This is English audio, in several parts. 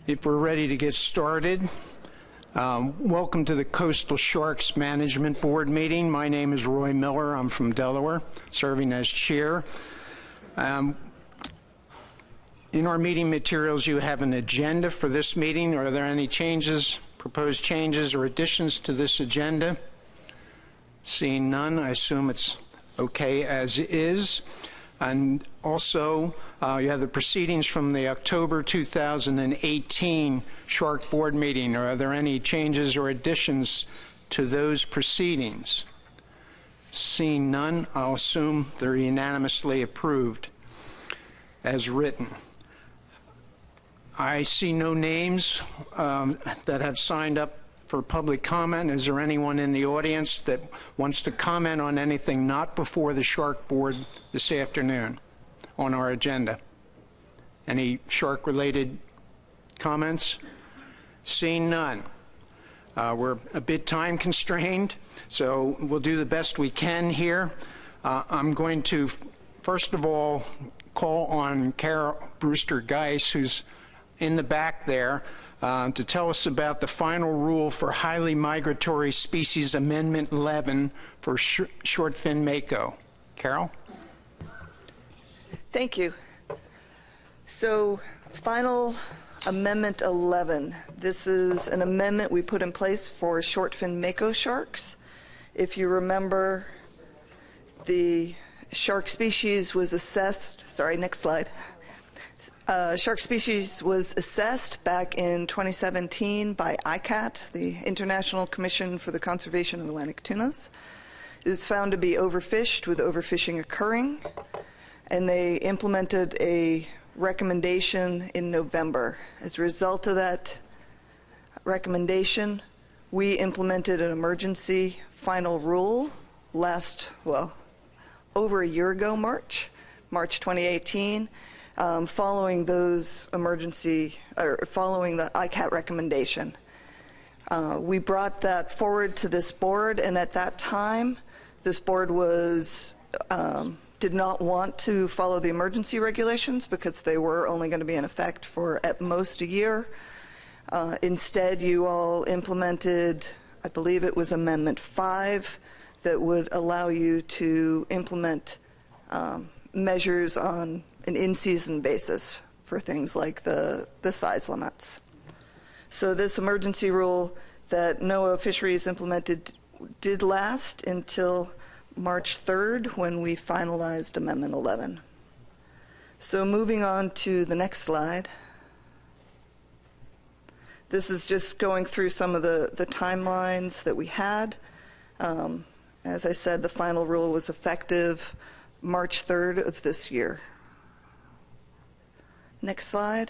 If we're ready to get started, welcome to the Coastal Sharks Management Board meeting. My name is Roy Miller. I'm from Delaware, serving as chair. In our meeting materials, you have an agenda for this meeting. Are there any changes, proposed changes or additions to this agenda? Seeing none, I assume it's okay as is. And also, you have the proceedings from the October 2018 Shark Board meeting. Are there any changes or additions to those proceedings? Seeing none, I'll assume they're unanimously approved as written. I see no names that have signed up for public comment. Is there anyone in the audience that wants to comment on anything not before the Shark Board this afternoon on our agenda? Any shark-related comments? Seeing none. We're a bit time constrained, so we'll do the best we can here. I'm going to, first of all, call on Carol Brewster-Geis, who's in the back there, to tell us about the final rule for highly migratory species amendment 11 for short-fin mako. Carol? Thank you. So, final amendment 11. This is an amendment we put in place for short-fin mako sharks. If you remember, the shark species was assessed, sorry, next slide. Shark species was assessed back in 2017 by ICAT, the International Commission for the Conservation of Atlantic Tunas. It was found to be overfished, with overfishing occurring, and they implemented a recommendation in November. As a result of that recommendation, we implemented an emergency final rule over a year ago, March 2018. Following those following the ICAT recommendation. We brought that forward to this board, and at that time, this board did not want to follow the emergency regulations because they were only going to be in effect for at most a year. Instead, you all implemented, I believe it was Amendment 5, that would allow you to implement measures on an in-season basis for things like the size limits. So this emergency rule that NOAA Fisheries implemented did last until March 3rd, when we finalized Amendment 11. So moving on to the next slide. This is just going through some of the timelines that we had. As I said, the final rule was effective March 3rd of this year. Next slide.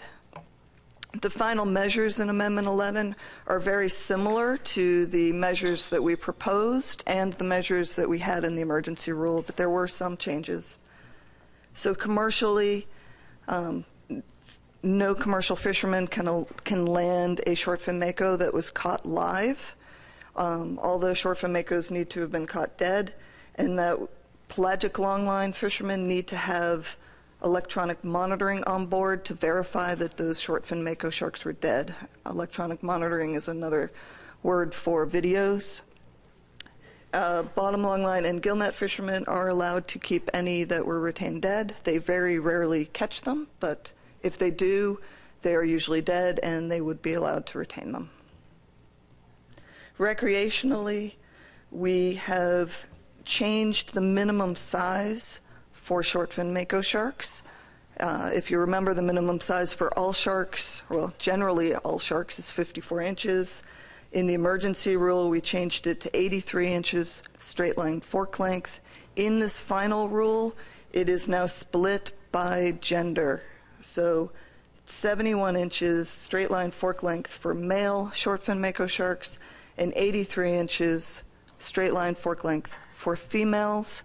The final measures in Amendment 11 are very similar to the measures that we proposed and the measures that we had in the emergency rule, but there were some changes. So commercially, no commercial fisherman can land a short-fin mako that was caught live. All the short-fin makos need to have been caught dead, and that pelagic longline fishermen need to have electronic monitoring on board to verify that those short-fin mako sharks were dead. Electronic monitoring is another word for videos. Bottom longline and gillnet fishermen are allowed to keep any that were retained dead. They very rarely catch them, but if they do, they are usually dead and they would be allowed to retain them. Recreationally, we have changed the minimum size for short-fin mako sharks. If you remember, the minimum size for all sharks, well, generally all sharks, is 54 inches. In the emergency rule, we changed it to 83 inches straight line fork length. In this final rule, it is now split by gender. So 71 inches straight line fork length for male short-fin mako sharks and 83 inches straight line fork length for females.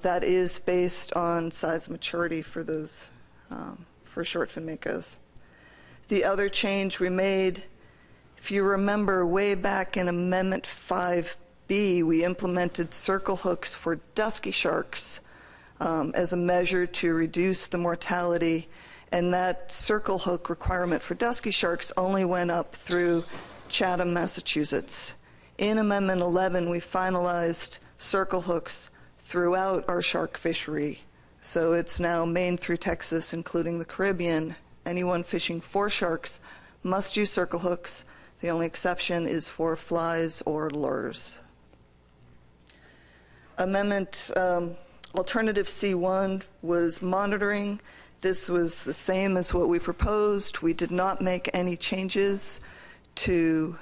That is based on size maturity for those, for short-fin makos. The other change we made, if you remember way back in Amendment 5B, we implemented circle hooks for dusky sharks as a measure to reduce the mortality And that circle hook requirement for dusky sharks only went up through Chatham, Massachusetts. In Amendment 11, we finalized circle hooks throughout our shark fishery. So it's now Maine through Texas, including the Caribbean. Anyone fishing for sharks must use circle hooks. The only exception is for flies or lures. Amendment Alternative C1 was monitoring. This was the same as what we proposed. We did not make any changes to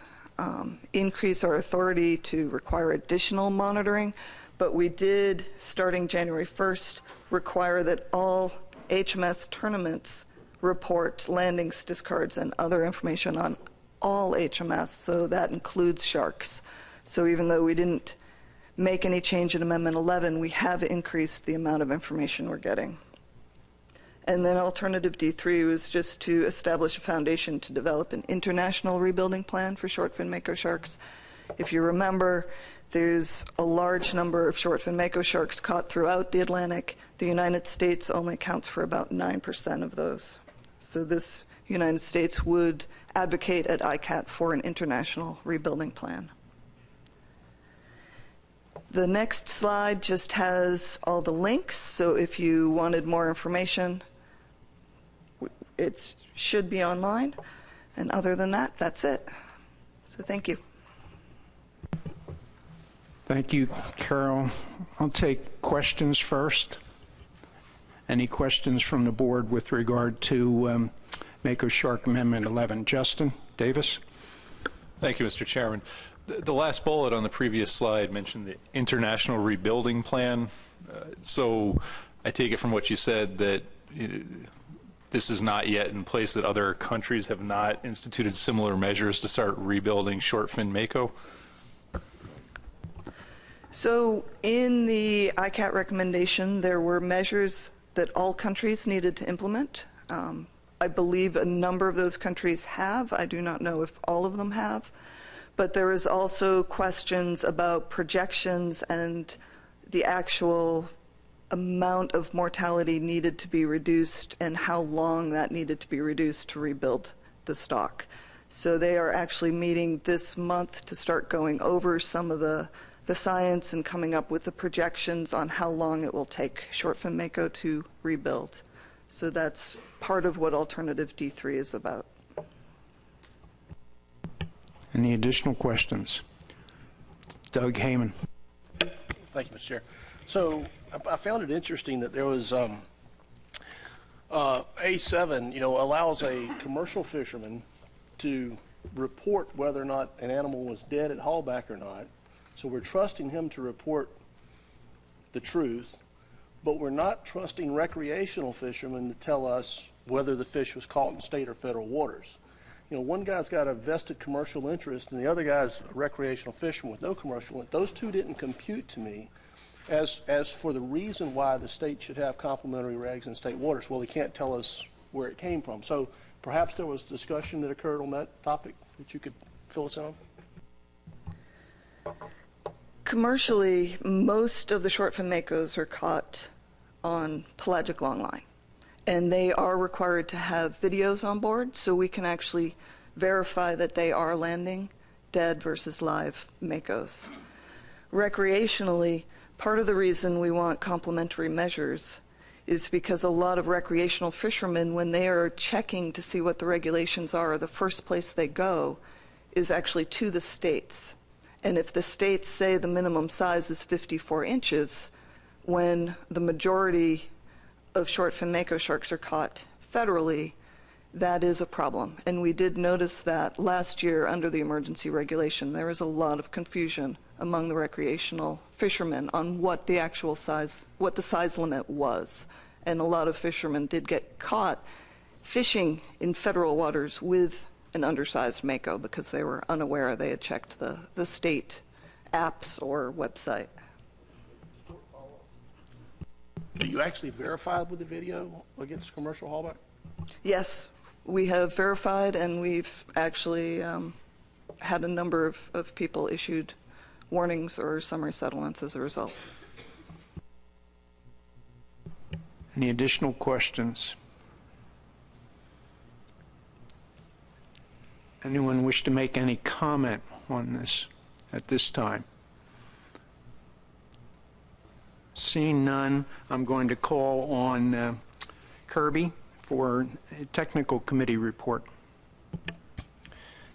increase our authority to require additional monitoring, but we did, starting January 1st, require that all HMS tournaments report landings, discards, and other information on all HMS, so that includes sharks. So even though we didn't make any change in Amendment 11, we have increased the amount of information we're getting. And then Alternative D3 was just to establish a foundation to develop an international rebuilding plan for short-fin mako sharks. If you remember, there's a large number of short-fin mako sharks caught throughout the Atlantic. The United States only accounts for about 9% of those. So this United States would advocate at ICAT for an international rebuilding plan. The next slide just has all the links, so if you wanted more information, it should be online. And other than that, that's it. So thank you. Thank you, Carol. I'll take questions first. Any questions from the board with regard to Mako Shark Amendment 11? Justin Davis. Thank you, Mr. Chairman. The last bullet on the previous slide mentioned the international rebuilding plan. So I take it from what you said that this is not yet in place, that other countries have not instituted similar measures to start rebuilding short fin Mako? So in the ICAT recommendation, there were measures that all countries needed to implement. I believe a number of those countries have. I do not know if all of them have. But there is also questions about projections and the actual amount of mortality needed to be reduced and how long that needed to be reduced to rebuild the stock. So they are actually meeting this month to start going over some of the science and coming up with the projections on how long it will take short-fin Mako to rebuild. So that's part of what Alternative D3 is about. Any additional questions? Doug Heyman. Thank you, Mr. Chair. So I found it interesting that there was A7, allows a commercial fisherman to report whether or not an animal was dead at haulback or not. So we're trusting him to report the truth, but we're not trusting recreational fishermen to tell us whether the fish was caught in state or federal waters. One guy's got a vested commercial interest and the other guy's a recreational fisherman with no commercial interest. Those two didn't compute to me as for the reason why the state should have complementary regs in state waters. Well, he can't tell us where it came from. So perhaps there was discussion that occurred on that topic that you could fill us in on? Commercially, most of the short-fin Makos are caught on pelagic longline. And they are required to have videos on board so we can actually verify that they are landing dead versus live Makos. Recreationally, part of the reason we want complementary measures is because a lot of recreational fishermen, when they are checking to see what the regulations are, the first place they go is actually to the states. And if the states say the minimum size is 54 inches, when the majority of short-fin Mako sharks are caught federally, that is a problem. And we did notice that last year under the emergency regulation. There was a lot of confusion among the recreational fishermen on what the actual size, what the size limit was. And a lot of fishermen did get caught fishing in federal waters with an undersized Mako because they were unaware they had checked the state apps or website. Do you actually verify with the video against commercial haulback? Yes, we have verified, and we've actually had a number of people issued warnings or summary settlements as a result. Any additional questions? Anyone wish to make any comment on this at this time? Seeing none, I'm going to call on Kirby for a technical committee report.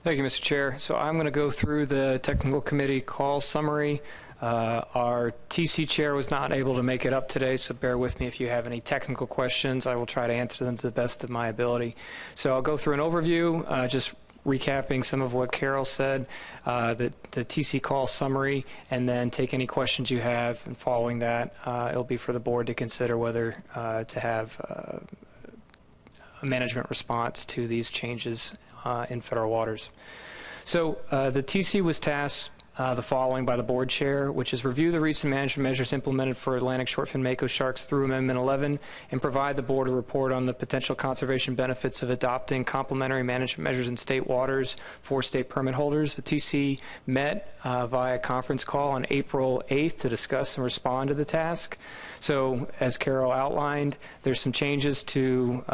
Thank you, Mr. Chair. So I'm going to go through the technical committee call summary. Our TC chair was not able to make it up today, so bear with me if you have any technical questions. I will try to answer them to the best of my ability. So I'll go through an overview, just recapping some of what Carol said, the TC call summary, and then take any questions you have. And following that, it'll be for the board to consider whether to have a management response to these changes in federal waters. So the TC was tasked the following by the board chair, which is review the recent management measures implemented for Atlantic shortfin mako sharks through Amendment 11 and provide the board a report on the potential conservation benefits of adopting complementary management measures in state waters for state permit holders. The TC met via conference call on April 8th to discuss and respond to the task. So as Carol outlined, there's some changes to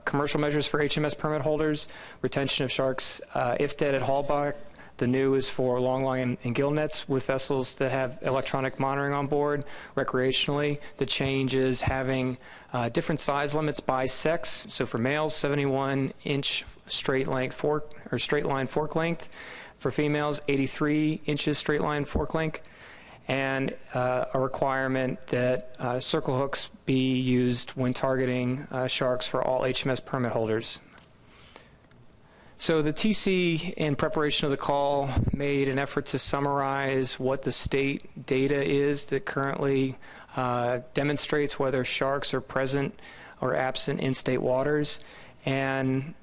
commercial measures for HMS permit holders, retention of sharks if dead at haulback. The new is for longline and gill nets with vessels that have electronic monitoring on board. Recreationally, the change is having different size limits by sex. So for males, 71-inch straight line fork length. For females, 83 inches straight line fork length. And a requirement that circle hooks be used when targeting sharks for all HMS permit holders. So the TC, in preparation of the call, made an effort to summarize what the state data is that currently demonstrates whether sharks are present or absent in state waters. And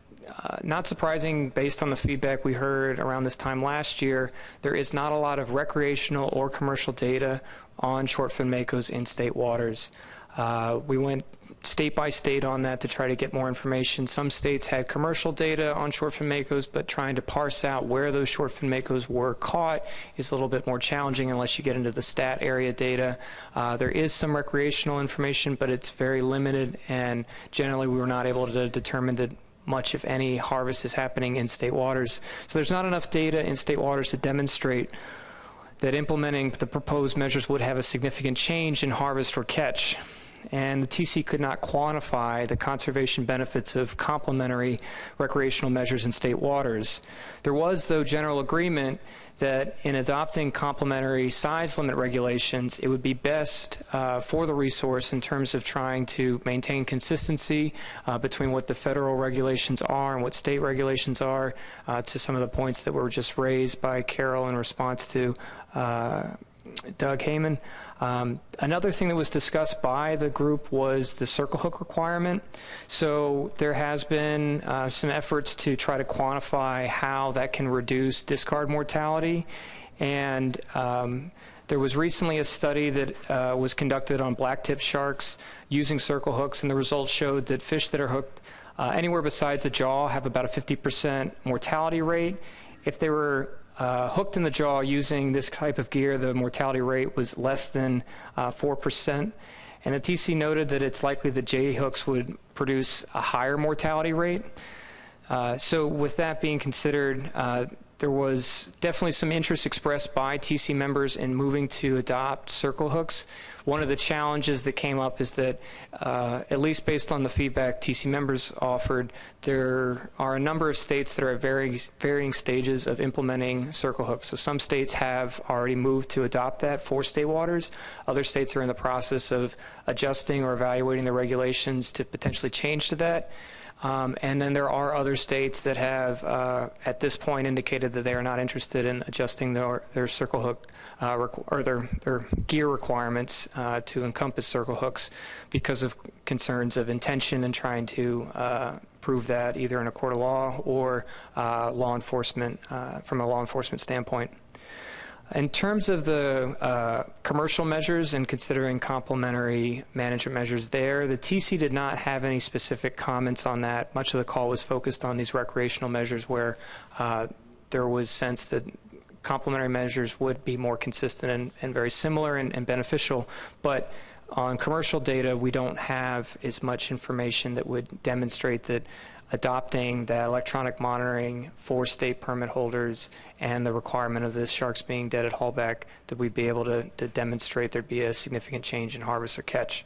not surprising, based on the feedback we heard around this time last year, there is not a lot of recreational or commercial data on shortfin makos in state waters. We went state by state on that to try to get more information. Some states had commercial data on shortfin makos, but trying to parse out where those shortfin makos were caught is a little bit more challenging unless you get into the stat area data. There is some recreational information, but it's very limited, and generally we were not able to determine that much, if any, harvest is happening in state waters. So there's not enough data in state waters to demonstrate that implementing the proposed measures would have a significant change in harvest or catch. And the TC could not quantify the conservation benefits of complementary recreational measures in state waters. There was, though, general agreement that in adopting complementary size limit regulations, it would be best for the resource in terms of trying to maintain consistency between what the federal regulations are and what state regulations are, to some of the points that were just raised by Carol in response to Doug Heyman. Another thing that was discussed by the group was the circle hook requirement. So there has been some efforts to try to quantify how that can reduce discard mortality. And there was recently a study that was conducted on blacktip sharks using circle hooks, and the results showed that fish that are hooked anywhere besides the jaw have about a 50% mortality rate. If they were hooked in the jaw using this type of gear, the mortality rate was less than 4%. And the TC noted that it's likely that J hooks would produce a higher mortality rate. So with that being considered, there was definitely some interest expressed by TC members in moving to adopt circle hooks. One of the challenges that came up is that, at least based on the feedback TC members offered, there are a number of states that are at varying stages of implementing circle hooks. So some states have already moved to adopt that for state waters. Other states are in the process of adjusting or evaluating the regulations to potentially change to that. And then there are other states that have, at this point, indicated that they are not interested in adjusting their circle hook or their gear requirements to encompass circle hooks because of concerns of intention and trying to prove that either in a court of law or law enforcement from a law enforcement standpoint. In terms of the commercial measures and considering complementary management measures there, the TC did not have any specific comments on that. Much of the call was focused on these recreational measures where there was sense that complementary measures would be more consistent and very similar and beneficial. But on commercial data, we don't have as much information that would demonstrate that adopting that electronic monitoring for state permit holders and the requirement of the sharks being dead at haulback, that we'd be able to demonstrate there'd be a significant change in harvest or catch.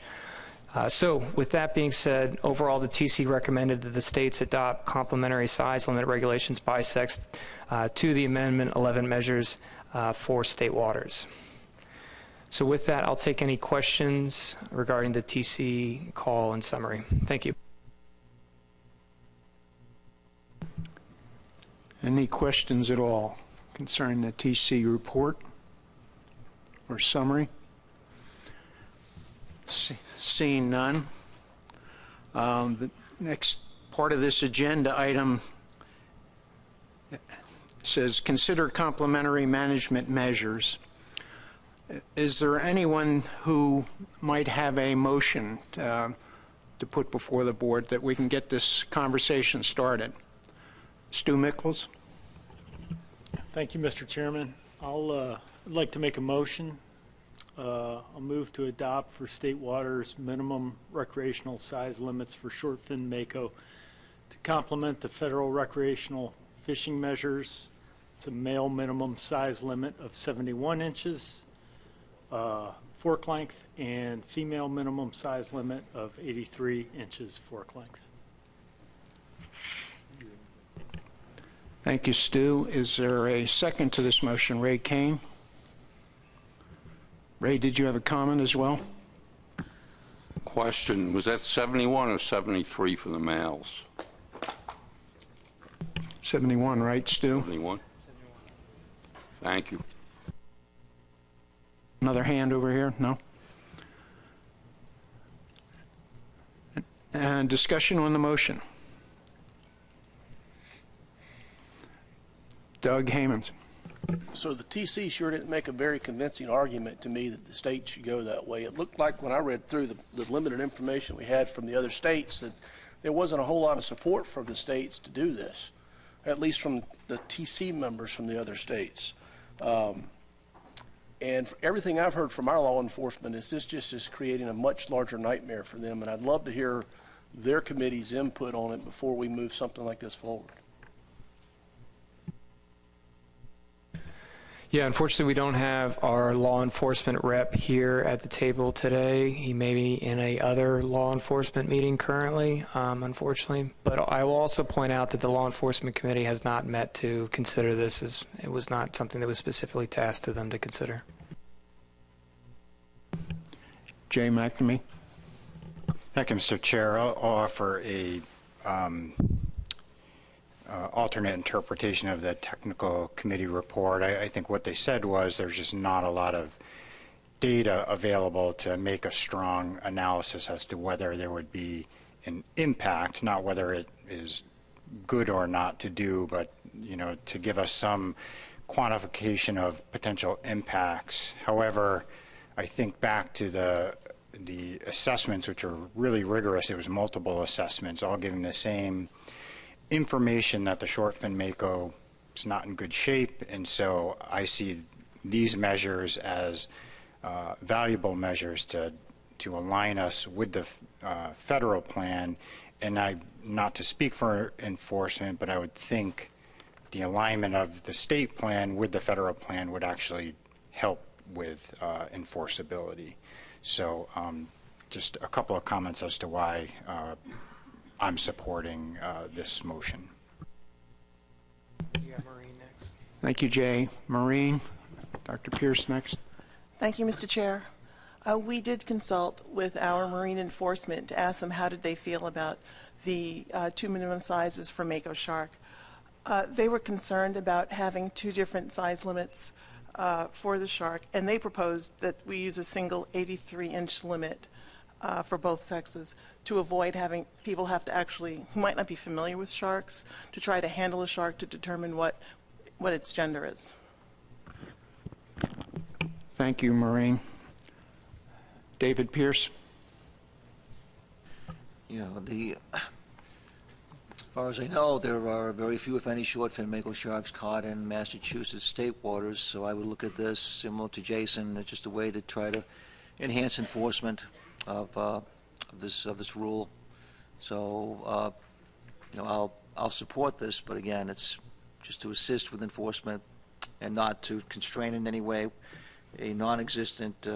So with that being said, overall the TC recommended that the states adopt complementary size limit regulations by sex to the Amendment 11 measures for state waters. So with that, I'll take any questions regarding the TC call and summary. Thank you. Any questions at all concerning the TC report or summary? Seeing none. The next part of this agenda item says consider complementary management measures. Is there anyone who might have a motion to put before the board that we can get this conversation started? Stu Mickles. Thank you, Mr. Chairman. I'd like to make a motion. I'll move to adopt for state waters minimum recreational size limits for short fin mako to complement the federal recreational fishing measures. It's a male minimum size limit of 71 inches, fork length, and female minimum size limit of 83 inches fork length. Thank you, Stu. Is there a second to this motion? Ray Kane. Ray, did you have a comment as well? Question, was that 71 or 73 for the males? 71, right, Stu? 71. Thank you. Another hand over here? No? And discussion on the motion. Doug Heyman. So the TC sure didn't make a very convincing argument to me that the state should go that way. It looked like when I read through the limited information we had from the other states that there wasn't a whole lot of support from the states to do this, at least from the TC members from the other states. And for everything I've heard from our law enforcement is this just is creating a much larger nightmare for them, and I'd love to hear their committee's input on it before we move something like this forward. Yeah, unfortunately, we don't have our law enforcement rep here at the table today. He may be in a other law enforcement meeting currently, unfortunately. But I will also point out that the law enforcement committee has not met to consider this, as it was not something that was specifically tasked to them to consider. Jay McNamee. Thank you, Mr. Chair. I'll offer a alternate interpretation of the technical committee report. I think what they said was there's just not a lot of data available to make a strong analysis as to whether there would be an impact, not whether it is good or not to do, but to give us some quantification of potential impacts. However, I think back to the assessments, which were really rigorous. It was multiple assessments, all giving the same information that the short fin mako is not in good shape, and so I see these measures as valuable measures to align us with the federal plan. And not to speak for enforcement, but I would think the alignment of the state plan with the federal plan would actually help with enforceability. So just a couple of comments as to why I'm supporting this motion. You got Maureen next. Thank you, Jay. Maureen. Dr. Pierce next. Thank you, Mr. Chair. We did consult with our marine enforcement to ask them how did they feel about the 2 minimum sizes for mako shark. They were concerned about having 2 different size limits for the shark, and they proposed that we use a single 83-inch limit for both sexes to avoid having people have to actually, who might not be familiar with sharks, to try to handle a shark to determine what its gender is. Thank you, Maureen. David Pierce. As far as I know, there are very few, if any, short fin mako sharks caught in Massachusetts state waters, so I would look at this similar to Jason, as just a way to try to enhance enforcement of this rule. So, I'll support this, but again, it's just to assist with enforcement and not to constrain in any way a non-existent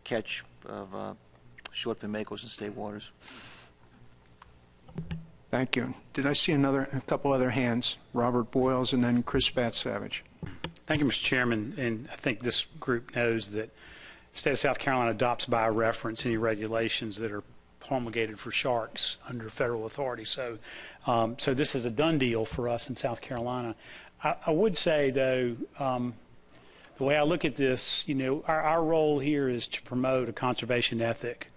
catch of short fin makos in state waters. Thank you. Did I see a couple other hands? Robert Boyles and then Chris Bat-Savage. Thank you, Mr. Chairman. And I think this group knows that the state of South Carolina adopts by reference any regulations that are promulgated for sharks under federal authority. So, so this is a done deal for us in South Carolina. I would say, though, the way I look at this, you know, our role here is to promote a conservation ethic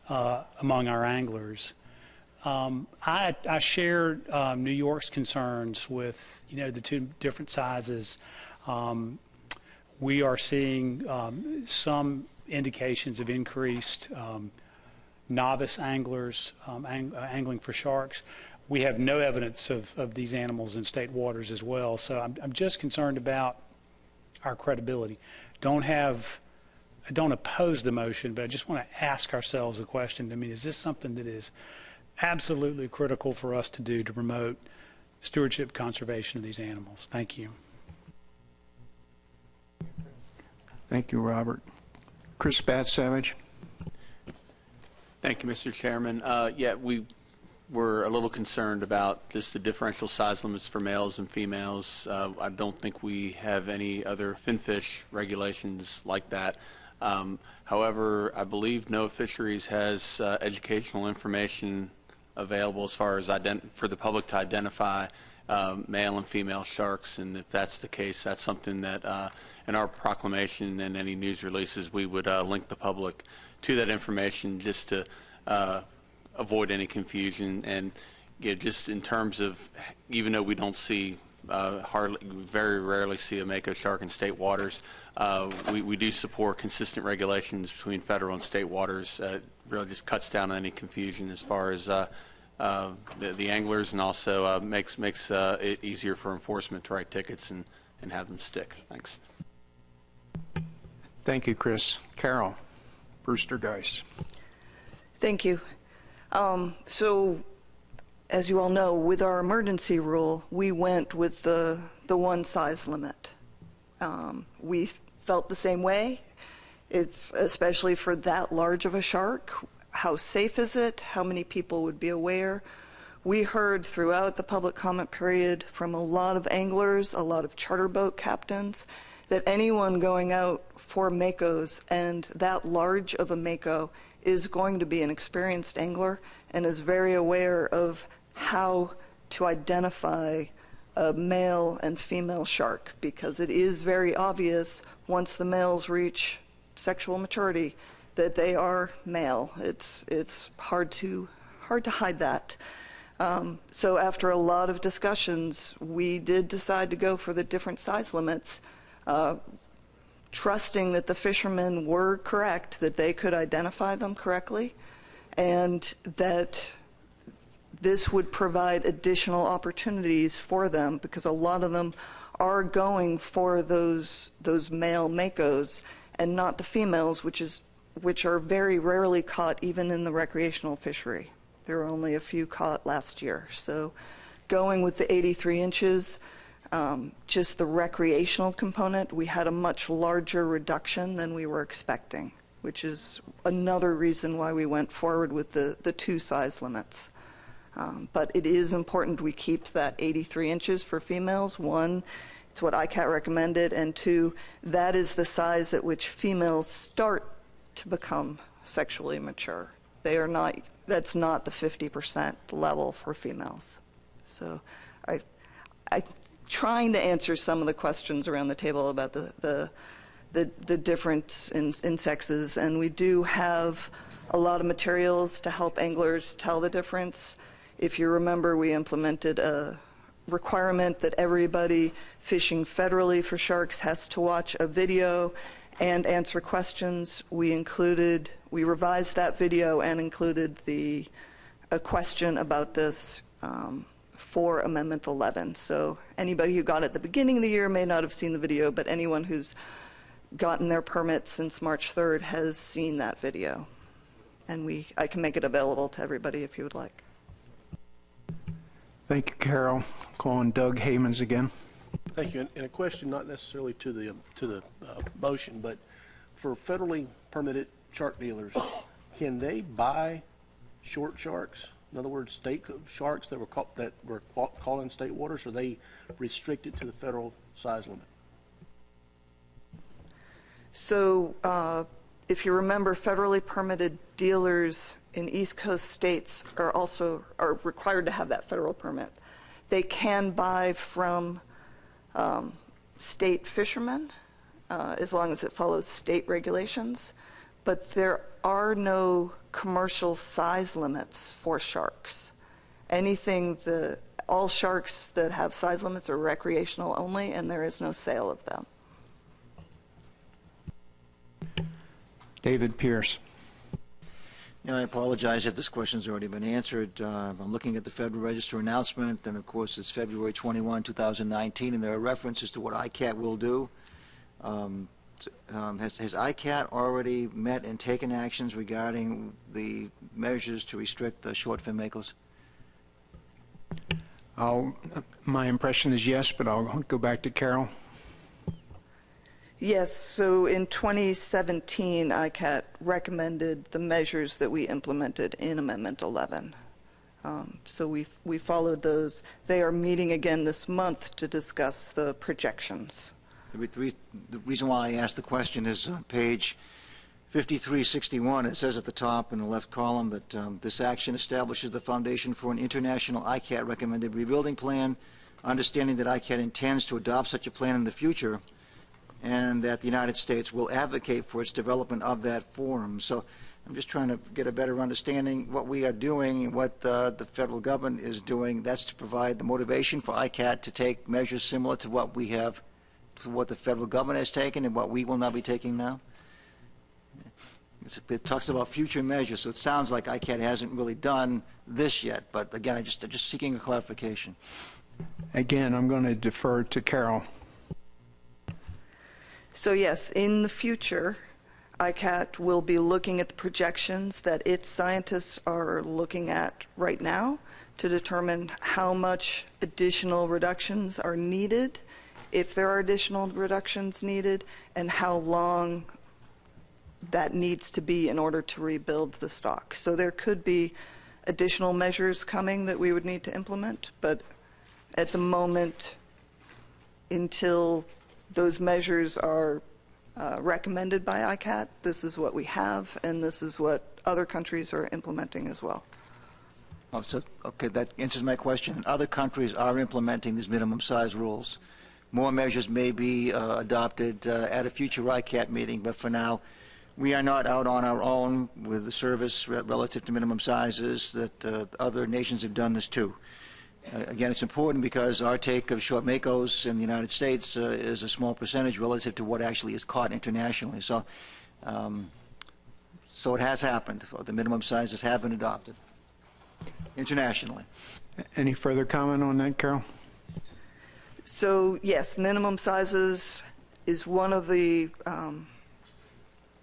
among our anglers. I share New York's concerns with, you know, the two different sizes. We are seeing some indications of increased novice anglers angling for sharks. We have no evidence of these animals in state waters as well. So I'm just concerned about our credibility. I don't oppose the motion, but I just want to ask ourselves a question. I mean, is this something that is absolutely critical for us to do to promote stewardship conservation of these animals? Thank you. Thank you, Robert. Chris Bat-Savage. Thank you, Mr. Chairman. Yeah, we were a little concerned about just the differential size limits for males and females. I don't think we have any other finfish regulations like that. However, I believe NOAA Fisheries has educational information available as far as for the public to identify male and female sharks, and if that's the case, that's something that in our proclamation and any news releases we would link the public to that information just to avoid any confusion. And just in terms of, even though we don't see very rarely see a mako shark in state waters, we do support consistent regulations between federal and state waters. Really just cuts down on any confusion as far as the anglers, and also makes it easier for enforcement to write tickets and have them stick. Thanks. Thank you, Chris. Carol Brewster Geist. Thank you. So, as you all know, with our emergency rule, we went with the one size limit. We felt the same way. It's especially for that large of a shark. How safe is it? How many people would be aware? We heard throughout the public comment period from a lot of anglers, a lot of charter boat captains, that anyone going out for makos and that large of a mako is going to be an experienced angler and is very aware of how to identify a male and female shark, because it is very obvious once the males reach sexual maturity that they are male. It's hard to hide that. So after a lot of discussions, we did decide to go for the different size limits, trusting that the fishermen were correct, that they could identify them correctly, and that this would provide additional opportunities for them, because a lot of them are going for those male makos and not the females, which are very rarely caught even in the recreational fishery. There were only a few caught last year. So going with the 83 inches, just the recreational component, we had a much larger reduction than we were expecting, which is another reason why we went forward with the two size limits. But it is important we keep that 83 inches for females. One, it's what ICAT recommended, and two, that is the size at which females start to become sexually mature. They are not, that's not the 50% level for females. So I trying to answer some of the questions around the table about the difference in sexes, and we do have a lot of materials to help anglers tell the difference. If you remember, we implemented a requirement that everybody fishing federally for sharks has to watch a video and answer questions. We revised that video and included a question about this for Amendment 11. So anybody who got it at the beginning of the year may not have seen the video, but anyone who's gotten their permit since March 3rd has seen that video. And I can make it available to everybody if you would like. Thank you, Carol. Calling Doug Haymans again. Thank you. And a question not necessarily to the motion, but for federally permitted shark dealers, can they buy short sharks? In other words, state sharks that were caught in state waters, or are they restricted to the federal size limit? So if you remember, federally permitted dealers in East Coast states are required to have that federal permit. They can buy from state fishermen as long as it follows state regulations, but there are no commercial size limits for sharks. All sharks that have size limits are recreational only, and there is no sale of them. David Pierce. Yeah, I apologize if this question's already been answered. I'm looking at the Federal Register announcement, and of course it's February 21, 2019, and there are references to what ICAT will do. Has ICAT already met and taken actions regarding the measures to restrict the short fin makos? My impression is yes, but I'll go back to Carol. Yes, so in 2017, ICAT recommended the measures that we implemented in Amendment 11. So we followed those. They are meeting again this month to discuss the projections. The reason why I asked the question is on page 5361, it says at the top in the left column that this action establishes the foundation for an international ICAT recommended rebuilding plan, understanding that ICAT intends to adopt such a plan in the future, and that the United States will advocate for its development of that forum. So I'm just trying to get a better understanding what we are doing, what the federal government is doing. That's to provide the motivation for ICAT to take measures similar to what we have, to what the federal government has taken and what we will not be taking now. It talks about future measures, so it sounds like ICAT hasn't really done this yet. But again, I'm just seeking a clarification. Again, I'm going to defer to Carol. So yes, in the future, ICAT will be looking at the projections that its scientists are looking at right now to determine how much additional reductions are needed, if there are additional reductions needed, and how long that needs to be in order to rebuild the stock. So there could be additional measures coming that we would need to implement, but at the moment, until those measures are recommended by ICAT, this is what we have, and this is what other countries are implementing as well. Oh, so, okay, that answers my question. Other countries are implementing these minimum size rules. More measures may be adopted at a future ICAT meeting, but for now, we are not out on our own with the service relative to minimum sizes, that other nations have done this too. Again, it's important because our take of short makos in the United States is a small percentage relative to what actually is caught internationally. So, so it has happened. The minimum sizes have been adopted internationally. Any further comment on that, Carol? So yes, minimum sizes is one of the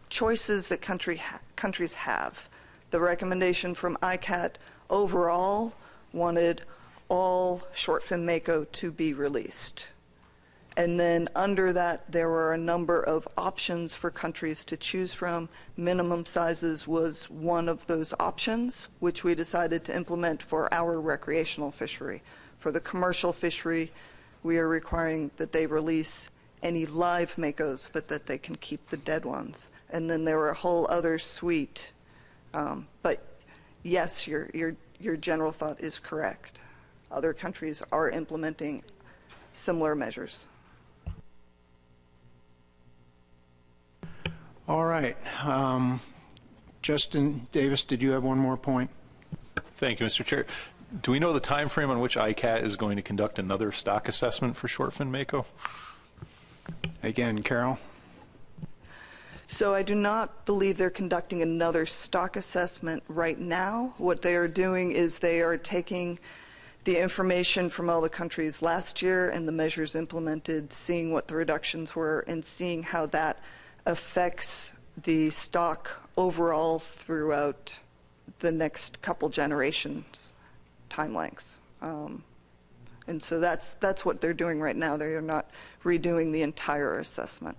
choices that countries have. The recommendation from ICAT overall wanted all short fin mako to be released. And then under that, there were a number of options for countries to choose from. Minimum sizes was one of those options, which we decided to implement for our recreational fishery. For the commercial fishery, we are requiring that they release any live makos, but that they can keep the dead ones. And then there were a whole other suite. But yes, your general thought is correct. Other countries are implementing similar measures. All right. Justin Davis, did you have one more point? Thank you, Mr. Chair. Do we know the time frame on which ICAT is going to conduct another stock assessment for short fin mako? Again, Carol. So I do not believe they're conducting another stock assessment right now. What they are doing is they are taking the information from all the countries last year and the measures implemented, seeing what the reductions were, and seeing how that affects the stock overall throughout the next couple generations time lengths. And so that's what they're doing right now. They are not redoing the entire assessment.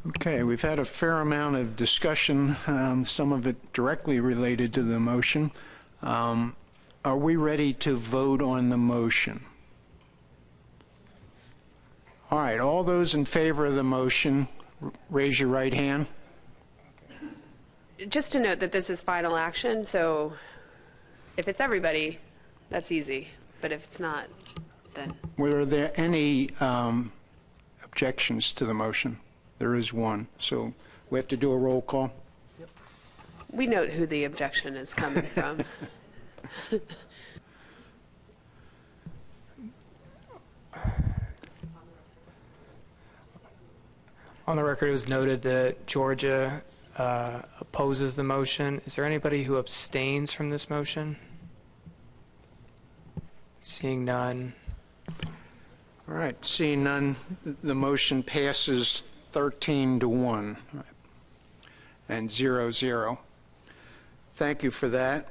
Okay, we've had a fair amount of discussion, some of it directly related to the motion. Are we ready to vote on the motion? All right, all those in favor of the motion, raise your right hand. Just to note that this is final action, so if it's everybody, that's easy. But if it's not, then... Were there any objections to the motion? There is one. So we have to do a roll call? We note who the objection is coming from. On the record, it was noted that Georgia opposes the motion. Is there anybody who abstains from this motion? Seeing none. All right, seeing none, the motion passes 13-1 and 0-0. Thank you for that.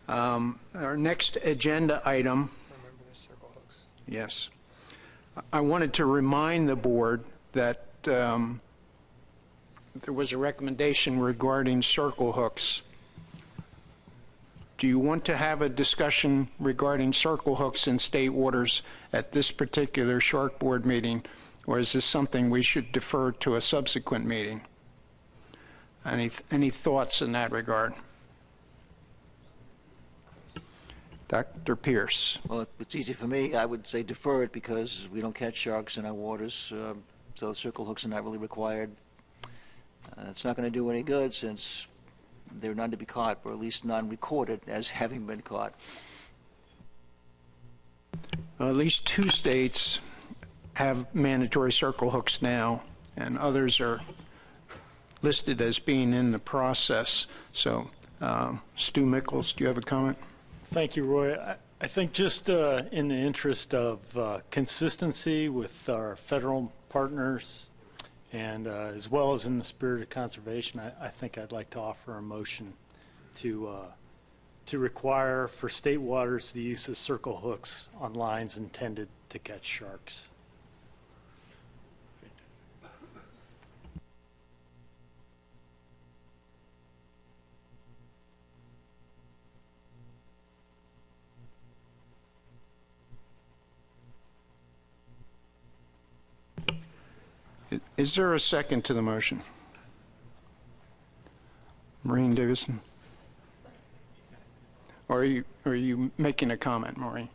Our next agenda item. Remember the circle hooks. Yes. I wanted to remind the board that there was a recommendation regarding circle hooks. Do you want to have a discussion regarding circle hooks in state waters at this particular Shark Board meeting, or is this something we should defer to a subsequent meeting? Any thoughts in that regard? Dr. Pierce. Well, it's easy for me. I would say defer it because we don't catch sharks in our waters, so circle hooks are not really required. It's not going to do any good since they're none to be caught, or at least none recorded as having been caught. At least 2 states have mandatory circle hooks now, and others are listed as being in the process. So, Stu Mickles, do you have a comment? Thank you, Roy. I think just in the interest of consistency with our federal partners, and as well as in the spirit of conservation, I think I'd like to offer a motion to require for state waters the use of circle hooks on lines intended to catch sharks. Is there a second to the motion? Maureen Davison? Or are you making a comment, Maureen?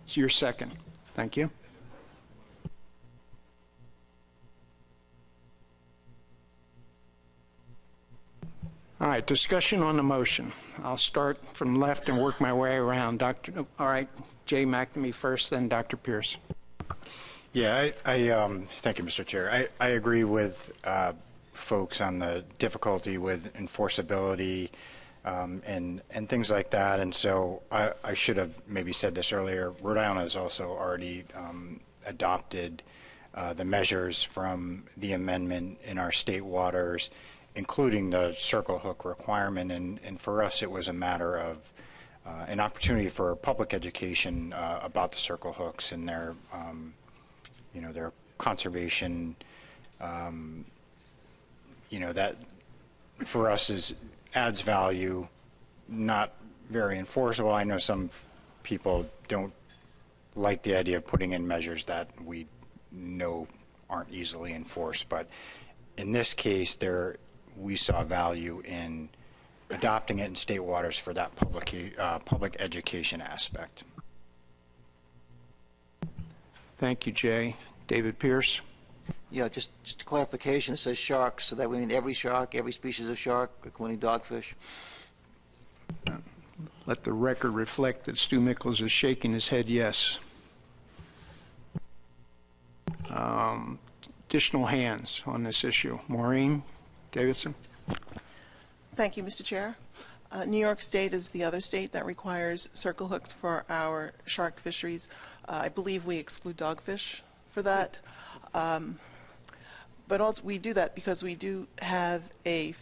It's your second. Thank you. All right, discussion on the motion. I'll start from left and work my way around. All right, Jay McNamee first, then Dr. Pierce. Yeah, thank you, Mr. Chair. I agree with folks on the difficulty with enforceability and things like that. And so I should have maybe said this earlier. Rhode Island has also already adopted the measures from the amendment in our state waters, including the circle hook requirement. And for us, it was a matter of an opportunity for public education about the circle hooks and their their conservation, that for us adds value, not very enforceable. I know some people don't like the idea of putting in measures that we know aren't easily enforced, but in this case, we saw value in adopting it in state waters for that public education aspect. Thank you, Jay. David Pierce. Yeah, just a clarification. It says sharks, so that we mean every shark, every species of shark, including dogfish. Let the record reflect that Stu Mickles is shaking his head yes. Additional hands on this issue. Maureen Davidson. Thank you, Mr. Chair. New York State is the other state that requires circle hooks for our shark fisheries. I believe we exclude dogfish for that. But also we do that because we do have a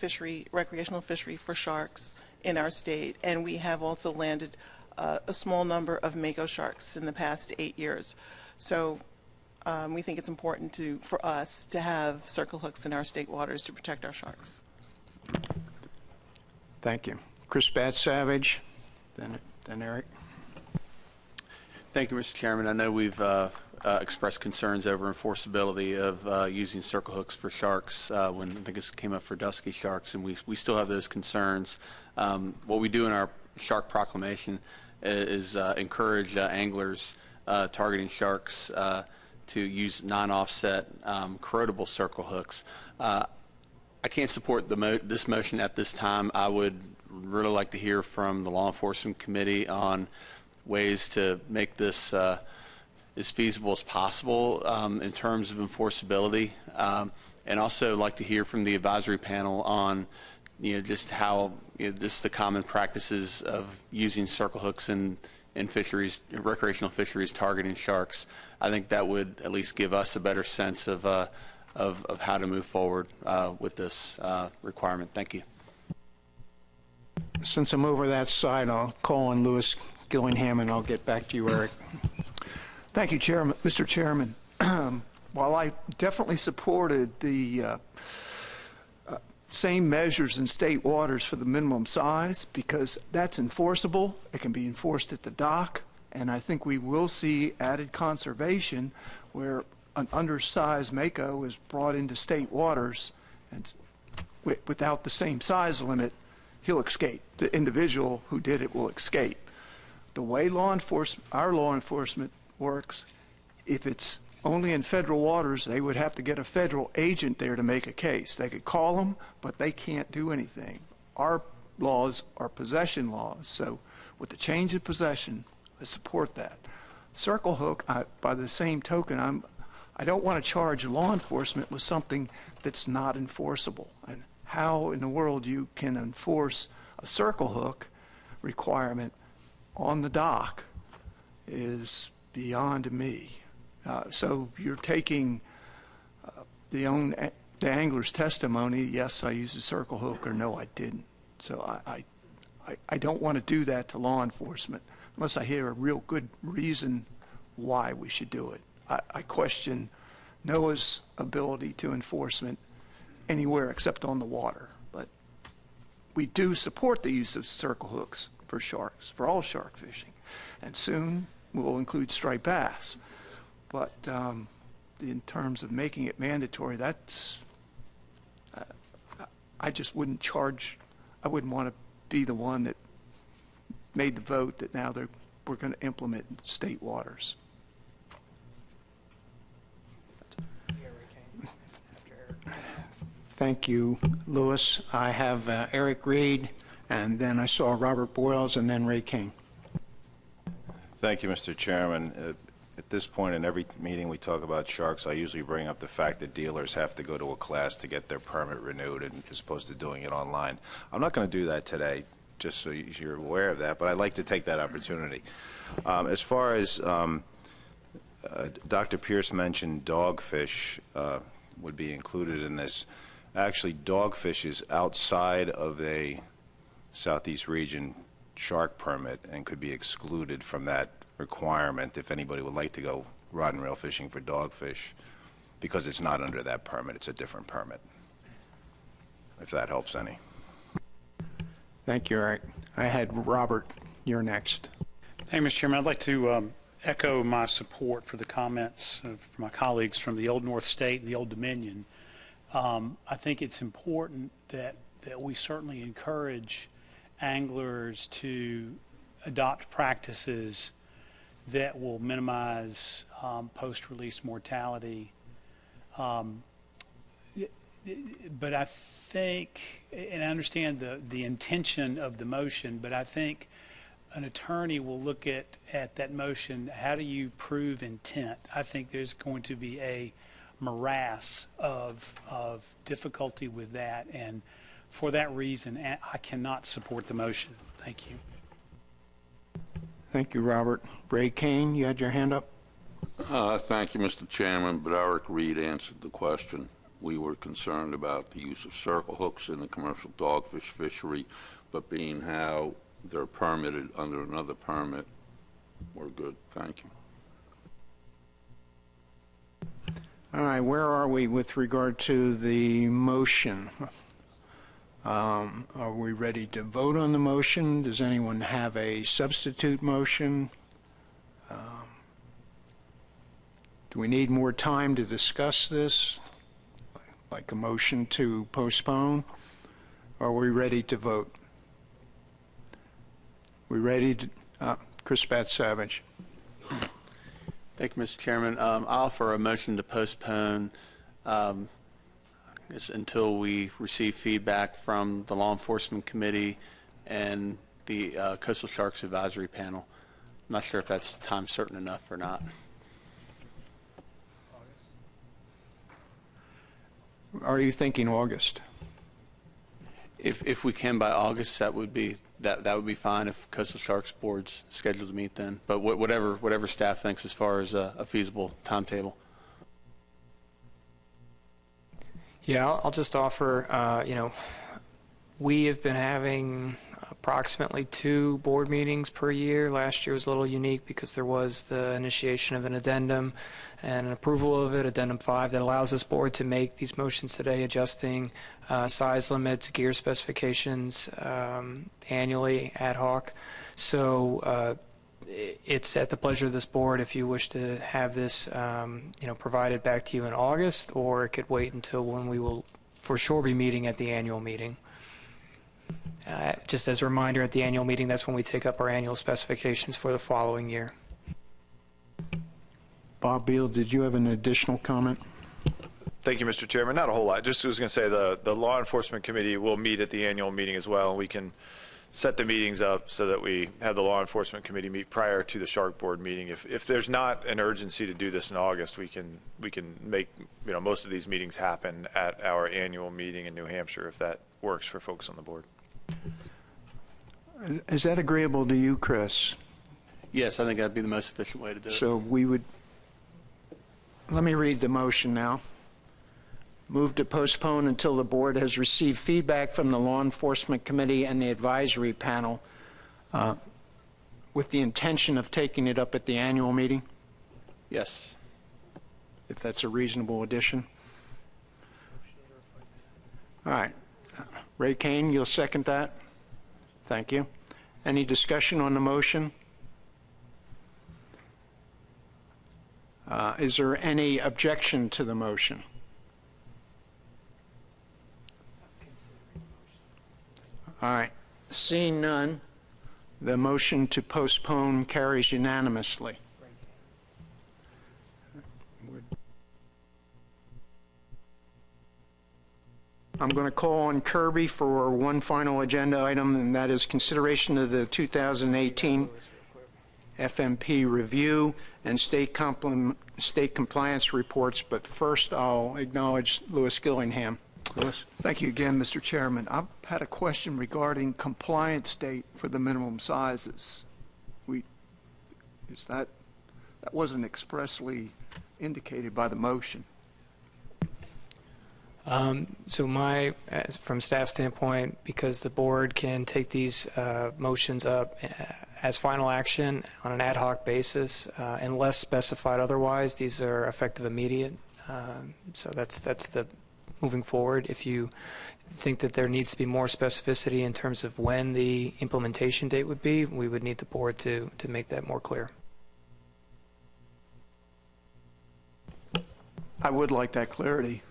recreational fishery for sharks in our state, and we have also landed a small number of mako sharks in the past 8 years. So we think it's important for us to have circle hooks in our state waters to protect our sharks. Thank you. Chris Bat-Savage, then Eric. Thank you, Mr. Chairman. I know we've expressed concerns over enforceability of using circle hooks for sharks when I think this came up for dusky sharks, and we still have those concerns. What we do in our shark proclamation is encourage anglers targeting sharks to use non-offset corrodable circle hooks. I can't support this motion at this time. I would really like to hear from the Law Enforcement Committee on ways to make this as feasible as possible in terms of enforceability, and also like to hear from the advisory panel on just how the common practices of using circle hooks in fisheries, recreational fisheries, targeting sharks. I think that would at least give us a better sense of how to move forward with this requirement. Thank you. Since I'm over that side, I'll call on Lewis Gillingham, and I'll get back to you, Eric. Thank you, Chairman. Mr. Chairman. While I definitely supported the same measures in state waters for the minimum size, because that's enforceable, it can be enforced at the dock, and I think we will see added conservation where an undersized mako is brought into state waters, and without the same size limit, he'll escape. The individual who did it will escape. The way our law enforcement works, if it's only in federal waters, they would have to get a federal agent there to make a case. They could call them, but they can't do anything. Our laws are possession laws, so with the change of possession, I support that. Circle hook, by the same token, I don't want to charge law enforcement with something that's not enforceable. And how in the world you can enforce a circle hook requirement on the dock is beyond me. So you're taking the angler's testimony, yes, I used a circle hook, or no, I didn't. So I don't want to do that to law enforcement unless I hear a real good reason why we should do it. I question NOAA's ability to enforcement anywhere except on the water. But we do support the use of circle hooks for sharks, for all shark fishing. And soon we'll include striped bass. But in terms of making it mandatory, that's, I just wouldn't charge, I wouldn't want to be the one that made the vote that now we're going to implement in state waters. Thank you, Lewis. I have Eric Reed, and then I saw Robert Boyles, and then Ray King. Thank you, Mr. Chairman. At this point in every meeting we talk about sharks, I usually bring up the fact that dealers have to go to a class to get their permit renewed as opposed to doing it online. I'm not going to do that today, just so you're aware of that, but I'd like to take that opportunity. As far as Dr. Pierce mentioned, dogfish would be included in this. Actually, dogfish is outside of a Southeast region shark permit and could be excluded from that requirement if anybody would like to go rod and reel fishing for dogfish, because it's not under that permit. It's a different permit, if that helps any. Thank you, Eric. I had Robert. You're next. Hey, Mr. Chairman, I'd like to echo my support for the comments of my colleagues from the Old North State and the Old Dominion. I think it's important that we certainly encourage anglers to adopt practices that will minimize post-release mortality. But I think, and I understand the intention of the motion, but I think an attorney will look at that motion, how do you prove intent? I think there's going to be a morass of difficulty with that, and for that reason, I cannot support the motion. Thank you. Thank you, Robert. Ray Kane, you had your hand up? Thank you, Mr. Chairman, but Eric Reed answered the question. We were concerned about the use of circle hooks in the commercial dogfish fishery. but being how they're permitted under another permit, we're good. Thank you. All right, where are we with regard to the motion? Are we ready to vote on the motion? Does anyone have a substitute motion? Do we need more time to discuss this, like a motion to postpone? Or are we ready to vote? We ready to, Chris Bat-Savage. Thank you, Mr. Chairman. I'll offer a motion to postpone until we receive feedback from the Law Enforcement Committee and the Coastal Sharks Advisory Panel. I'm not sure if that's time certain enough or not. Are you thinking August? If we can by August, that would be fine. If Coastal Sharks Board's scheduled to meet then, but whatever staff thinks as far as a feasible timetable. Yeah, I'll just offer. We have been having approximately 2 board meetings per year. Last year was a little unique because there was the initiation of an addendum and an approval of it, Addendum 5, that allows this board to make these motions today, adjusting size limits, gear specifications annually, ad hoc. So it's at the pleasure of this board if you wish to have this provided back to you in August, or it could wait until when we will for sure be meeting at the annual meeting. Just as a reminder, at the annual meeting, that's when we take up our annual specifications for the following year. Bob Beal, did you have an additional comment? Thank you, Mr. Chairman. Not a whole lot. Just was going to say the Law Enforcement Committee will meet at the annual meeting as well, and we can set the meetings up so that we have the Law Enforcement Committee meet prior to the Shark Board meeting. If there's not an urgency to do this in August, we can make most of these meetings happen at our annual meeting in New Hampshire if that works for folks on the board. Is that agreeable to you, Chris? Yes, I think that'd be the most efficient way to do it. So we would, let me read the motion now. Move to postpone until the board has received feedback from the Law Enforcement Committee and the Advisory Panel with the intention of taking it up at the annual meeting? Yes. If that's a reasonable addition. All right. Ray Kane, you'll second that? Thank you. Any discussion on the motion? Is there any objection to the motion? All right. Seeing none, the motion to postpone carries unanimously. I'm going to call on Kirby for one final agenda item, and that is consideration of the 2018 FMP review and state compliance reports. But first, I'll acknowledge Louis Gillingham. Louis. Thank you again, Mr. Chairman. I've had a question regarding compliance date for the minimum sizes. That wasn't expressly indicated by the motion. So from staff standpoint, because the board can take these motions up as final action on an ad hoc basis, unless specified otherwise, these are effective immediate. So that's the moving forward. If you think that there needs to be more specificity in terms of when the implementation date would be, we would need the board to make that more clear. I would like that clarity.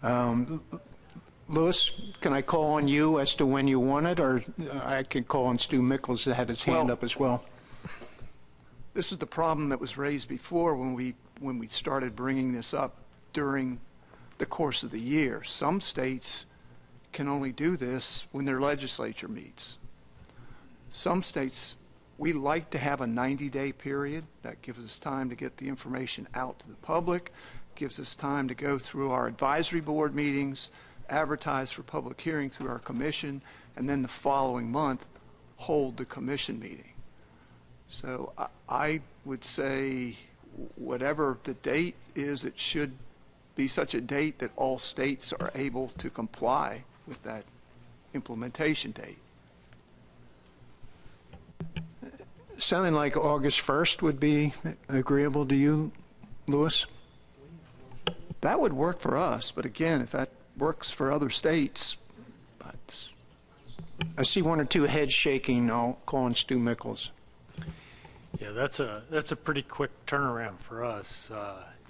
Louis, can I call on you as to when you want it, or I could call on Stu Mickles that had his hand up as well? This is the problem that was raised before when we started bringing this up during the course of the year. Some states can only do this when their legislature meets. Some states, we like to have a 90-day period. That gives us time to get the information out to the public, gives us time to go through our advisory board meetings, advertise for public hearing through our commission, and then the following month hold the commission meeting. So I would say whatever the date is, it should be such a date that all states are able to comply with that implementation date. Sounding like August 1st would be agreeable to you, Louis? That would work for us, but again, if that works for other states, but I see one or two heads shaking. I'll call on Stu Mickles. Yeah, that's a pretty quick turnaround for us.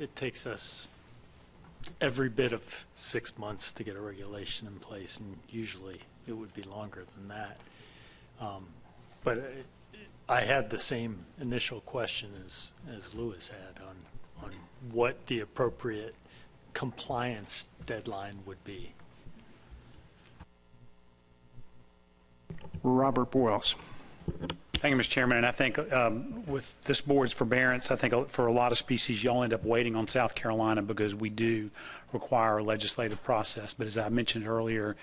It takes us every bit of 6 months to get a regulation in place, and usually it would be longer than that. But I had the same initial question as Louis had on what the appropriate compliance deadline would be. Robert Boyles. Thank you, Mr. Chairman. And I think with this board's forbearance, I think for a lot of species, you'll end up waiting on South Carolina because we do require a legislative process. But as I mentioned earlier,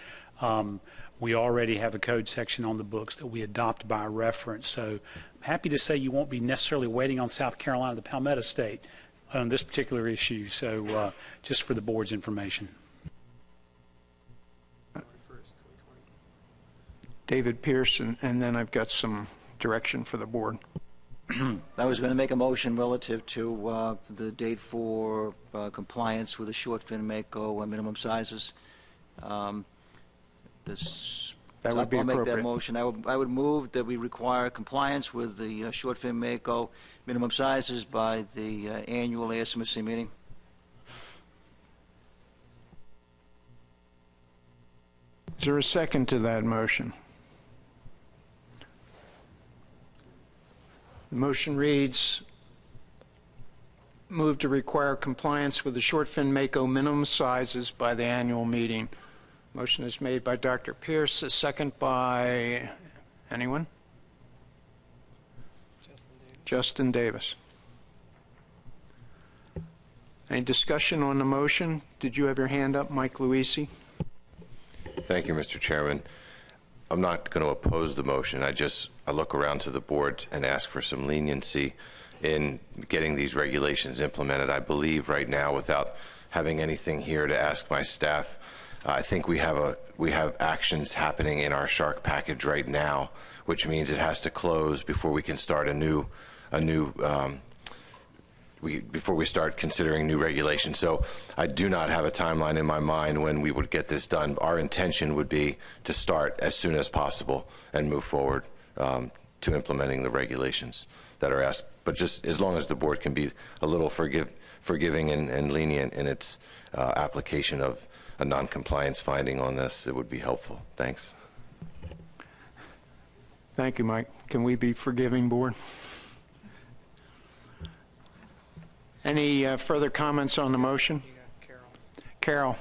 we already have a code section on the books that we adopt by reference. So I'm happy to say you won't be necessarily waiting on South Carolina, the Palmetto State, on this particular issue. So just for the board's information. David Pierce, and then I've got some direction for the board. I was going to make a motion relative to the date for compliance with the short fin mako minimum sizes. That would be I'll make that appropriate. motion. I would move that we require compliance with the short fin mako minimum sizes by the annual ASMFC meeting. Is there a second to that motion? The motion reads, move to require compliance with the short fin mako minimum sizes by the annual meeting. Motion is made by Dr. Pierce, a second by anyone? Justin Davis. Any discussion on the motion? Did you have your hand up, Mike Luisi? Thank you, Mr. Chairman. I'm not going to oppose the motion. I look around to the board and ask for some leniency in getting these regulations implemented. I believe right now, without having anything here to ask my staff, I think we have actions happening in our shark package right now, which means it has to close before we can start before we start considering new regulations. So I do not have a timeline in my mind when we would get this done. Our intention would be to start as soon as possible and move forward to implementing the regulations that are asked. But just as long as the board can be a little forgiving and lenient in its application of a non-compliance finding on this, it would be helpful. Thanks. Thank you, Mike. Can we be forgiving, board? Any further comments on the motion? Carol.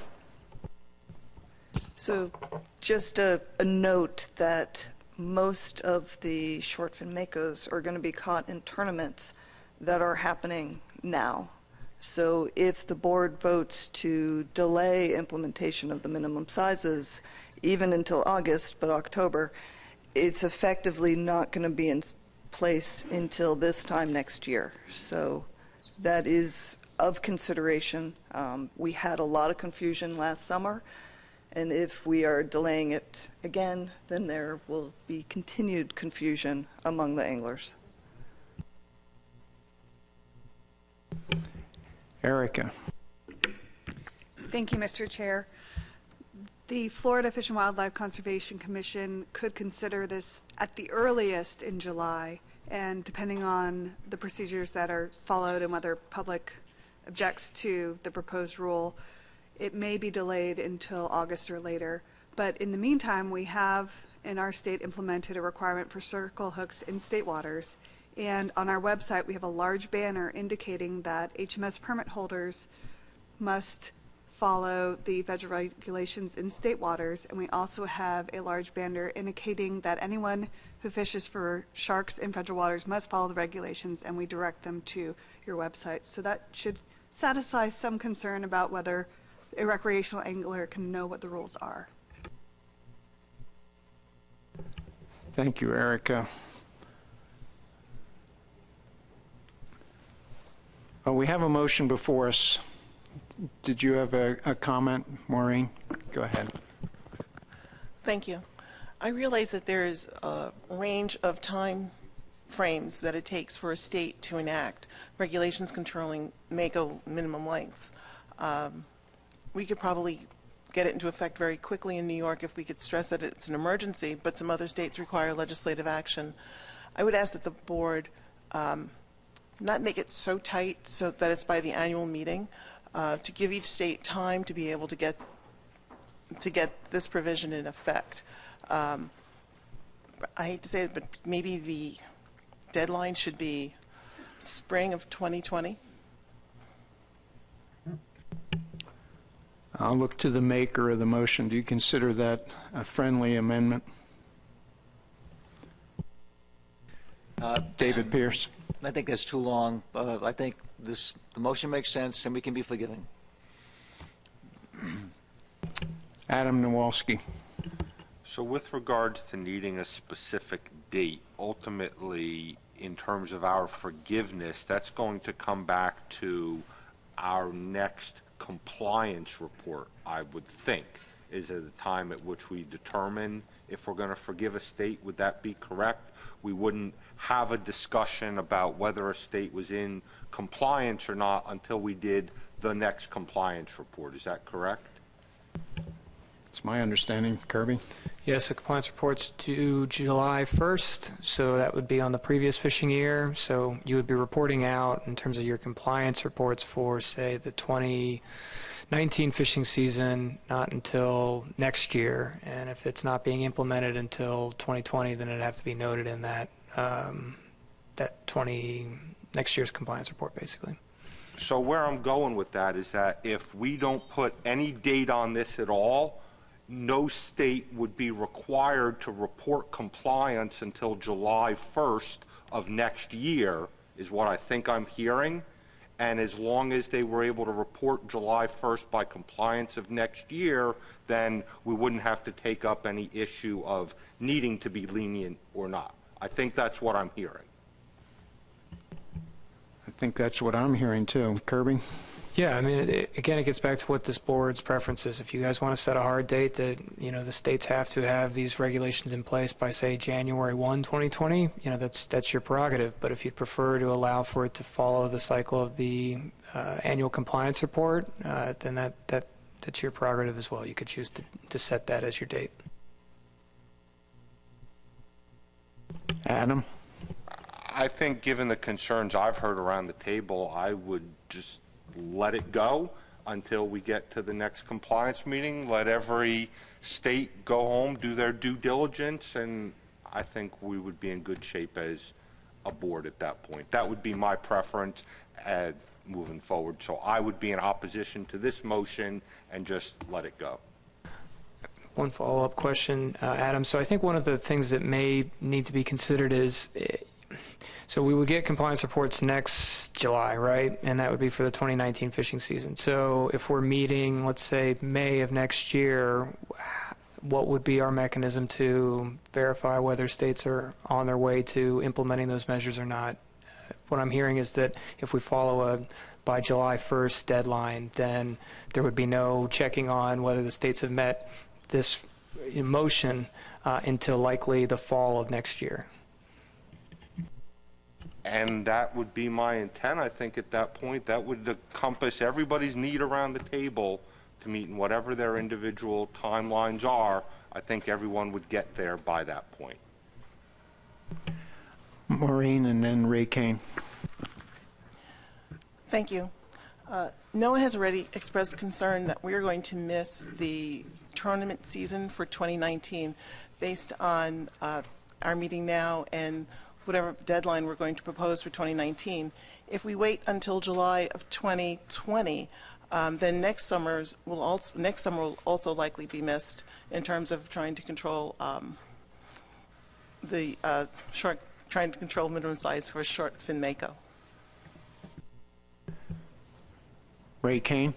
So just a note that most of the short fin makos are going to be caught in tournaments that are happening now. So if the board votes to delay implementation of the minimum sizes even until August, but October, it's effectively not going to be in place until this time next year. So that is of consideration. We had a lot of confusion last summer, and if we are delaying it again, then there will be continued confusion among the anglers. Erica. Thank you, Mr. Chair. The Florida Fish and Wildlife Conservation Commission could consider this at the earliest in July, and depending on the procedures that are followed and whether public objects to the proposed rule, it may be delayed until August or later. But in the meantime, we have in our state implemented a requirement for circle hooks in state waters. And on our website, we have a large banner indicating that HMS permit holders must follow the federal regulations in state waters. And we also have a large banner indicating that anyone who fishes for sharks in federal waters must follow the regulations, and we direct them to your website. So that should satisfy some concern about whether a recreational angler can know what the rules are. Thank you, Erica. We have a motion before us did you have a comment, Maureen? Go ahead. Thank you. I realize that there is a range of time frames that it takes for a state to enact regulations controlling MACO minimum lengths. We could probably get it into effect very quickly in New York if we could stress that it's an emergency, but some other states require legislative action. I would ask that the board not make it so tight so that it's by the annual meeting, to give each state time to be able to get this provision in effect. I hate to say it, but maybe the deadline should be spring of 2020. I'll look to the maker of the motion. Do you consider that a friendly amendment? David Pierce. I think that's too long. I think the motion makes sense, and we can be forgiving. Adam Nowalski. So with regards to needing a specific date, ultimately, in terms of our forgiveness, that's going to come back to our next compliance report, I would think, is at the time at which we determine if we're going to forgive a state. Would that be correct? We wouldn't have a discussion about whether a state was in compliance or not until we did the next compliance report. Is that correct? It's my understanding. Kirby? Yes, the compliance report's due July 1st, so that would be on the previous fishing year. So you would be reporting out in terms of your compliance reports for, say, the 2019 fishing season, not until next year. And if it's not being implemented until 2020, then it'd have to be noted in that next year's compliance report, basically. So where I'm going with that is that if we don't put any date on this at all, no state would be required to report compliance until July 1st of next year, is what I think I'm hearing. And as long as they were able to report July 1st by compliance of next year, then we wouldn't have to take up any issue of needing to be lenient or not. I think that's what I'm hearing. I think that's what I'm hearing too. Kirby? Yeah, I mean, again, it gets back to what this board's preference is. If you guys want to set a hard date that, the states have to have these regulations in place by, say, January 1, 2020, that's your prerogative. But if you'd prefer to allow for it to follow the cycle of the annual compliance report, then that's your prerogative as well. You could choose to set that as your date. Adam? I think given the concerns I've heard around the table, I would just let it go until we get to the next compliance meeting. Let every state go home, do their due diligence, and I think we would be in good shape as a board at that point. That would be my preference moving forward. So I would be in opposition to this motion and just let it go. One follow-up question, Adam. So I think one of the things that may need to be considered is, so we would get compliance reports next July, right? And that would be for the 2019 fishing season. So if we're meeting, let's say, May of next year, what would be our mechanism to verify whether states are on their way to implementing those measures or not? What I'm hearing is that if we follow a by July 1st deadline, then there would be no checking on whether the states have met this motion until likely the fall of next year. And that would be my intent. I think at that point that would encompass everybody's need around the table to meet in whatever their individual timelines are. I think everyone would get there by that point. Maureen and then Ray Kane. Thank you. NOAA has already expressed concern that we're going to miss the tournament season for 2019 based on our meeting now and whatever deadline we're going to propose for 2019. If we wait until July of 2020, then next summer will also likely be missed in terms of trying to control trying to control minimum size for short fin mako. Ray Kane.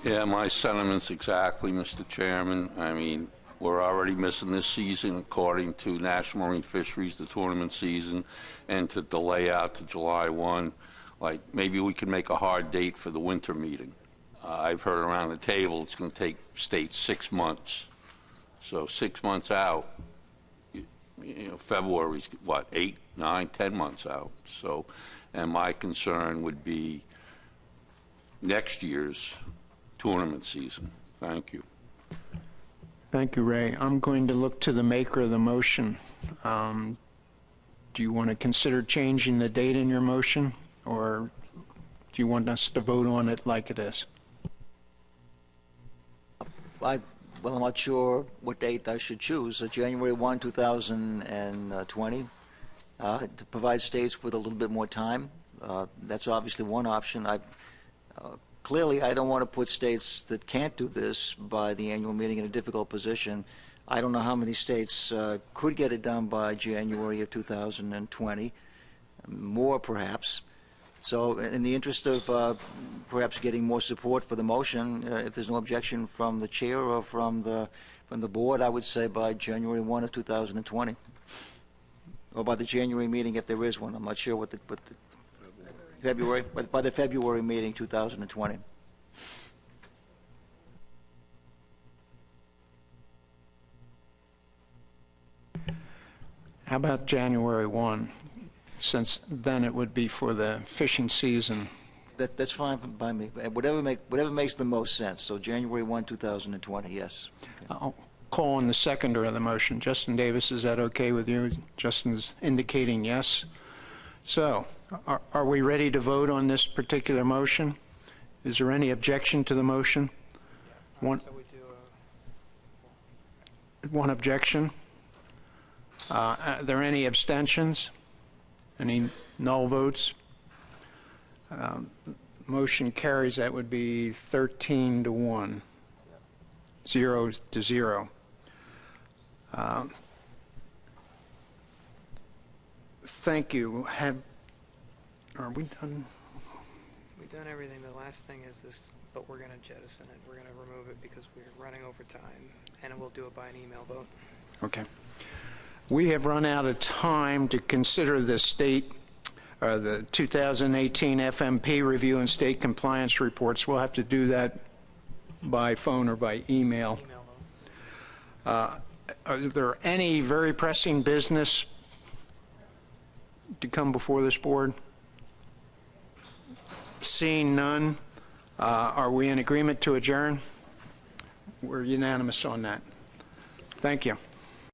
Yeah, my sentiments exactly, Mr. Chairman. I mean, we're already missing this season according to National Marine Fisheries, the tournament season, and to delay out to July 1, like maybe we could make a hard date for the winter meeting. I've heard around the table it's going to take states 6 months. So 6 months out, February's what, 8, 9, 10 months out. So, and my concern would be next year's tournament season. Thank you. Thank you, Ray. I'm going to look to the maker of the motion. Do you want to consider changing the date in your motion, or do you want us to vote on it like it is? Well, I'm not sure what date I should choose. January 1, 2020, to provide states with a little bit more time. That's obviously one option. Clearly, I don't want to put states that can't do this by the annual meeting in a difficult position. I don't know how many states could get it done by January of 2020, more perhaps. So in the interest of perhaps getting more support for the motion, if there's no objection from the chair or from the board, I would say by January 1 of 2020, or by the January meeting if there is one. I'm not sure what the February, but by the February meeting 2020. How about January 1, since then it would be for the fishing season? That's fine by me. Whatever makes the most sense. So January 1, 2020, yes. Okay. I'll call on the seconder of the motion. Justin Davis, is that okay with you? Justin's indicating yes. So, are we ready to vote on this particular motion? Is there any objection to the motion? One objection. Are there any abstentions? Any null votes? Motion carries. That would be 13-1, 0-0. Thank you. Are we done? We've done everything. The last thing is this, but we're going to jettison it. We're going to remove it because we're running over time, and we'll do it by an email vote. Okay. We have run out of time to consider the the 2018 FMP review and state compliance reports. We'll have to do that by phone or by email. Are there any very pressing business to come before this board? Seeing none, are we in agreement to adjourn? We're unanimous on that. Thank you.